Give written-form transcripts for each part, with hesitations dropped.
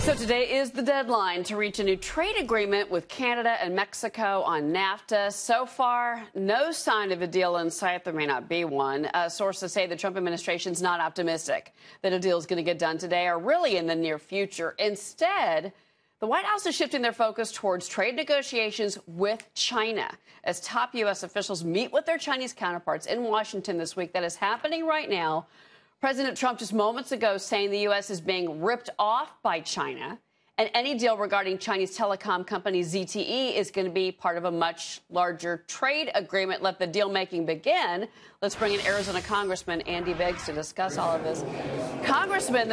So today is the deadline to reach a new trade agreement with Canada and Mexico on NAFTA. So far, no sign of a deal in sight. There may not be one. Sources say the Trump administration is not optimistic that a deal is going to get done today or really in the near future. Instead, the White House is shifting their focus towards trade negotiations with China as top U.S. officials meet with their Chinese counterparts in Washington this week. That is happening right now. President Trump just moments ago saying the U.S. is being ripped off by China, and any deal regarding Chinese telecom company ZTE is going to be part of a much larger trade agreement. Let the deal-making begin. Let's bring in Arizona Congressman Andy Biggs to discuss all of this. Congressman,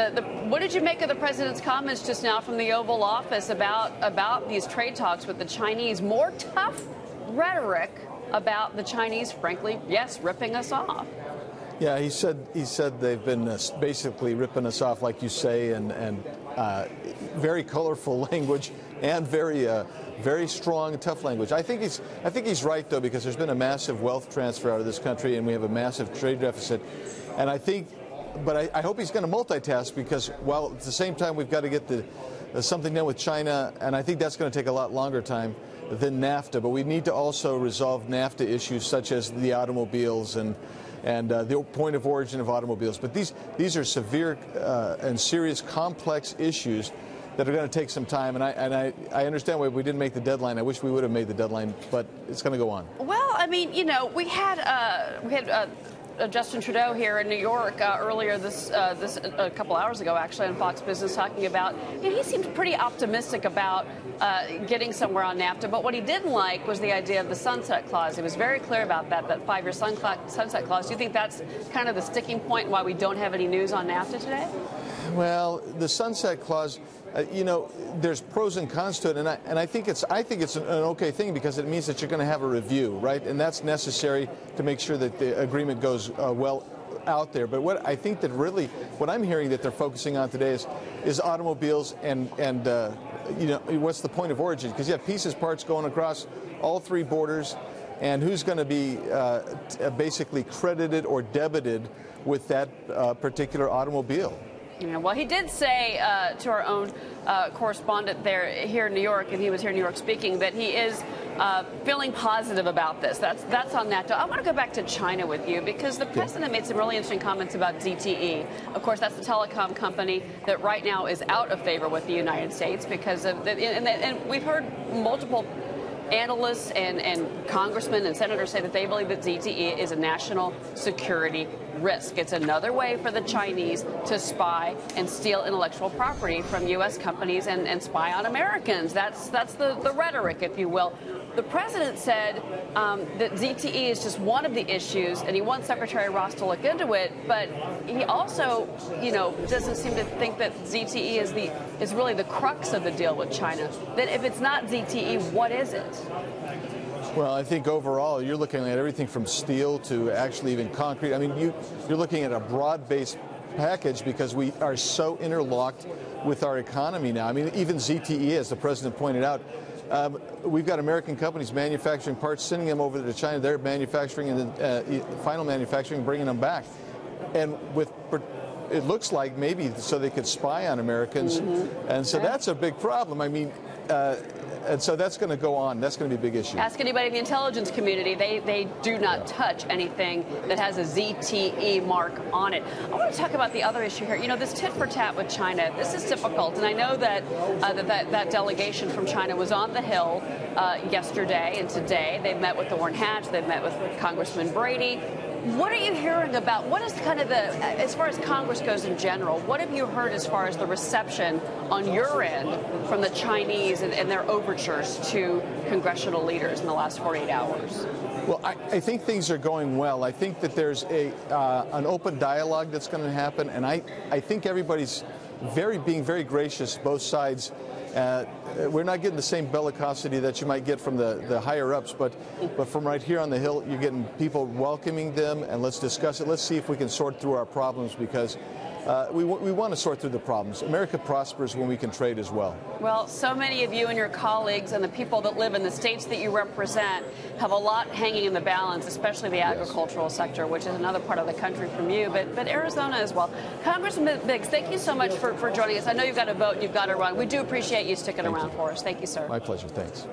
what did you make of the president's comments just now from the Oval Office about these trade talks with the Chinese? More tough rhetoric about the Chinese, frankly, yes, ripping us off. Yeah, he said they've been basically ripping us off, like you say, and very colorful language and very strong, tough language. I think he's right though, because there's been a massive wealth transfer out of this country, and we have a massive trade deficit. And I hope he's going to multitask, because while at the same time we've got to get something done with China, and I think that's going to take a lot longer time than NAFTA. But we need to also resolve NAFTA issues such as the automobiles and the point of origin of automobiles. But these are severe and serious, complex issues that are going to take some time. And I understand why we didn't make the deadline. I wish we would have made the deadline, but it's going to go on. Well, I mean, you know, we had Justin Trudeau here in New York earlier this a couple hours ago, actually, on Fox Business, talking about, you know, he seemed pretty optimistic about getting somewhere on NAFTA. But what he didn't like was the idea of the sunset clause. He was very clear about that 5-year sunset clause. Do you think that's kind of the sticking point why we don't have any news on NAFTA today? Well, the sunset clause, you know, there's pros and cons to it, and I think it's an okay thing, because it means that you're going to have a review, right? And that's necessary to make sure that the agreement goes well out there. But what I think that really, what I'm hearing that they're focusing on today is automobiles and you know, what's the point of origin? Because you have pieces, parts going across all three borders, and who's going to be basically credited or debited with that particular automobile. Yeah, well, he did say to our own correspondent here in New York, and he was here in New York speaking, that he is feeling positive about this. That's on NAFTA. I want to go back to China with you, because the president made some really interesting comments about ZTE. Of course, that's the telecom company that right now is out of favor with the United States because of and we've heard multiple analysts and congressmen and senators say that they believe that ZTE is a national security risk. It's another way for the Chinese to spy and steal intellectual property from U.S. companies and spy on Americans. That's the rhetoric, if you will. The president said that ZTE is just one of the issues, and he wants Secretary Ross to look into it. But he also, you know, doesn't seem to think that ZTE is really the crux of the deal with China. That if it's not ZTE, what is it? Well, I think overall you're looking at everything from steel to actually even concrete. I mean, you're looking at a broad-based package, because we are so interlocked with our economy now. I mean, even ZTE, as the president pointed out, we've got American companies manufacturing parts, sending them over to China. They're manufacturing and then final manufacturing, bringing them back. And it looks like maybe so they could spy on Americans. And so that's a big problem. I mean, and so that's going to go on. That's going to be a big issue. Ask anybody in the intelligence community. They do not touch anything that has a ZTE mark on it. I want to talk about the other issue here. You know, this tit for tat with China, this is difficult. And I know that that delegation from China was on the Hill yesterday and today. They've met with Orrin Hatch. They've met with Congressman Brady. What are you hearing about, what is kind of as far as Congress goes in general, what have you heard as far as the reception on your end from the Chinese and their overtures to congressional leaders in the last 48 hours? Well, I think things are going well. I think that there's an open dialogue that's going to happen, and I think everybody's being very gracious, both sides. We're not getting the same bellicosity that you might get from the higher-ups, but from right here on the Hill, you're getting people welcoming them, and let's discuss it. Let's see if we can sort through our problems, because we want to sort through the problems. America prospers when we can trade as well. Well, so many of you and your colleagues and the people that live in the states that you represent have a lot hanging in the balance, especially the agricultural sector, which is another part of the country from you, but Arizona as well. Congressman Biggs, thank you so much for joining us. I know you've got to vote and you've got to run. We do appreciate you sticking around for us. Thank you, sir. My pleasure. Thanks.